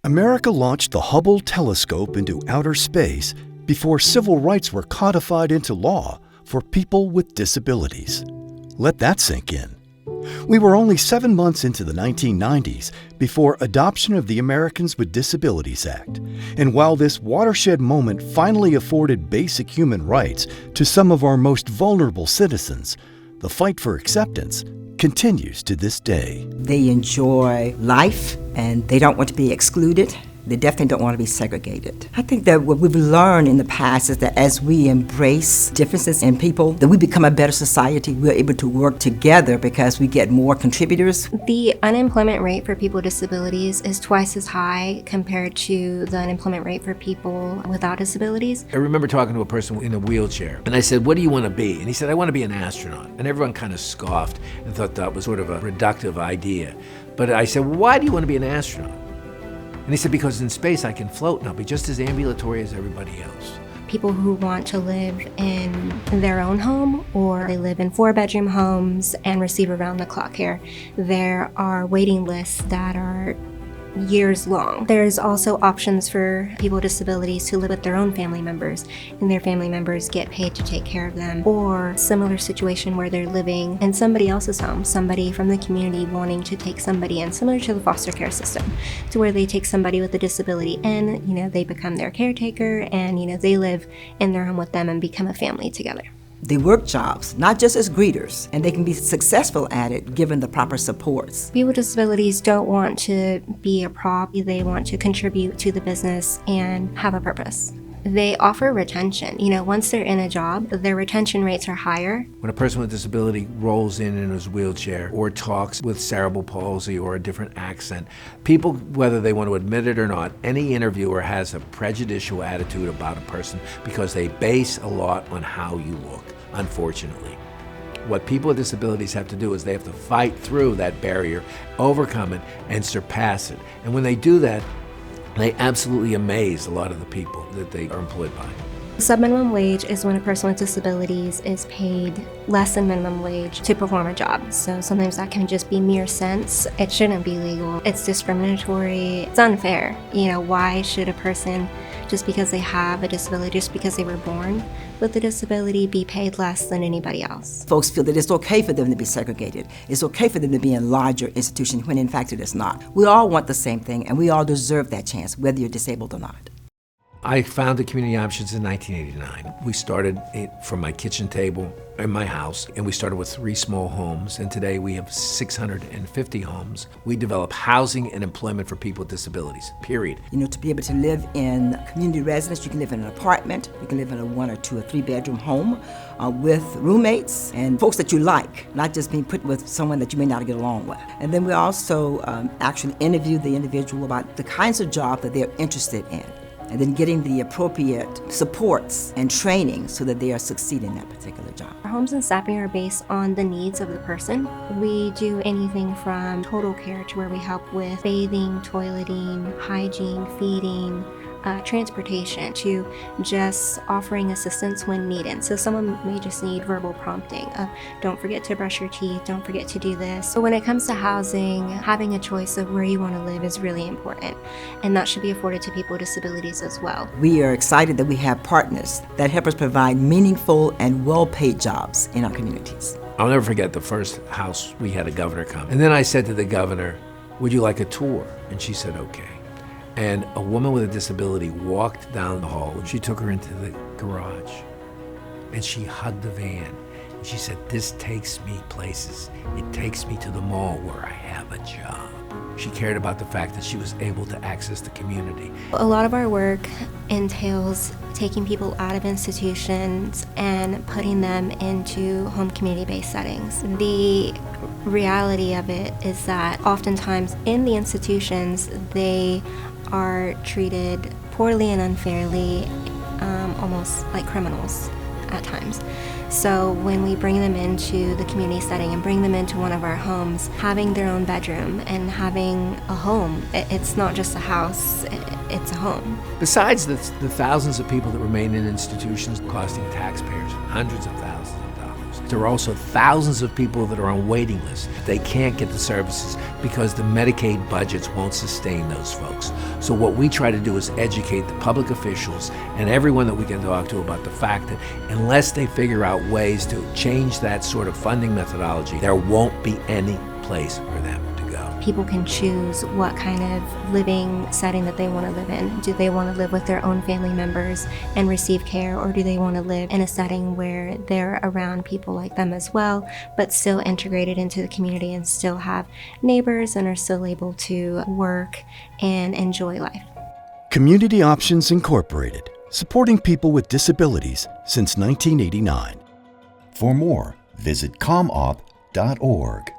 America launched the Hubble telescope into outer space before civil rights were codified into law for people with disabilities. Let that sink in. We were only 7 months into the 1990s before adoption of the Americans with Disabilities Act. And while this watershed moment finally afforded basic human rights to some of our most vulnerable citizens, the fight for acceptance continues to this day. They enjoy life and they don't want to be excluded. They definitely don't want to be segregated. I think that what we've learned in the past is that as we embrace differences in people, that we become a better society. We're able to work together because we get more contributors. The unemployment rate for people with disabilities is twice as high compared to the unemployment rate for people without disabilities. I remember talking to a person in a wheelchair, and I said, "What do you want to be?" And he said, "I want to be an astronaut." And everyone kind of scoffed and thought that was sort of a reductive idea. But I said, "Well, why do you want to be an astronaut?" And he said, "Because in space I can float and I'll be just as ambulatory as everybody else." People who want to live in their own home, or they live in 4-bedroom homes and receive around-the-clock care, there are waiting lists that are years long. There's also options for people with disabilities to live with their own family members, and their family members get paid to take care of them. Or similar situation where they're living in somebody else's home, somebody from the community wanting to take somebody in, similar to the foster care system, to where they take somebody with a disability in, they become their caretaker, and they live in their home with them and become a family together. They work jobs, not just as greeters, and they can be successful at it given the proper supports. People with disabilities don't want to be a prop. They want to contribute to the business and have a purpose. They offer retention. Once they're in a job, their retention rates are higher. When a person with a disability rolls in his wheelchair or talks with cerebral palsy or a different accent, people, whether they want to admit it or not, any interviewer has a prejudicial attitude about a person because they base a lot on how you look, unfortunately. What people with disabilities have to do is they have to fight through that barrier, overcome it, and surpass it. And when they do that, they absolutely amaze a lot of the people that they are employed by. Subminimum wage is when a person with disabilities is paid less than minimum wage to perform a job. So sometimes that can just be mere cents. It shouldn't be legal. It's discriminatory. It's unfair. Why should a person, just because they have a disability, just because they were born with a disability, be paid less than anybody else? Folks feel that it's okay for them to be segregated. It's okay for them to be in larger institutions when in fact it is not. We all want the same thing and we all deserve that chance, whether you're disabled or not. I founded Community Options in 1989. We started it from my kitchen table in my house, and we started with 3 small homes, and today we have 650 homes. We develop housing and employment for people with disabilities, period. To be able to live in community residence, you can live in an apartment, you can live in a 1 or 2 or 3-bedroom home with roommates and folks that you like, not just being put with someone that you may not get along with. And then we also actually interview the individual about the kinds of jobs that they're interested in, and then getting the appropriate supports and training so that they are succeeding in that particular job. Our homes and staffing are based on the needs of the person. We do anything from total care to where we help with bathing, toileting, hygiene, feeding, transportation, to just offering assistance when needed. So someone may just need verbal prompting of, don't forget to brush your teeth, don't forget to do this. So when it comes to housing, having a choice of where you want to live is really important, and that should be afforded to people with disabilities as well. We are excited that we have partners that help us provide meaningful and well-paid jobs in our communities. I'll never forget the first house we had a governor come. And then I said to the governor, "Would you like a tour?" And she said, "Okay." And a woman with a disability walked down the hall, and she took her into the garage, and she hugged the van, and she said, "This takes me places. It takes me to the mall where I have a job." She cared about the fact that she was able to access the community. A lot of our work entails taking people out of institutions and putting them into home community-based settings. The reality of it is that oftentimes in the institutions, they are treated poorly and unfairly, almost like criminals at times. So when we bring them into the community setting and bring them into one of our homes, having their own bedroom and having a home, it's not just a house, it's a home. Besides the thousands of people that remain in institutions costing taxpayers hundreds of thousands of dollars, There are also thousands of people that are on waiting lists. They can't get the services because the Medicaid budgets won't sustain those folks. So what we try to do is educate the public officials and everyone that we can talk to about the fact that unless they figure out ways to change that sort of funding methodology, there won't be any place for them to go. People can choose what kind of living setting that they want to live in. Do they want to live with their own family members and receive care, or do they want to live in a setting where they're around people like them as well, but still integrated into the community and still have neighbors and are still able to work and enjoy life? Community Options Incorporated, supporting people with disabilities since 1989. For more, visit comop.org.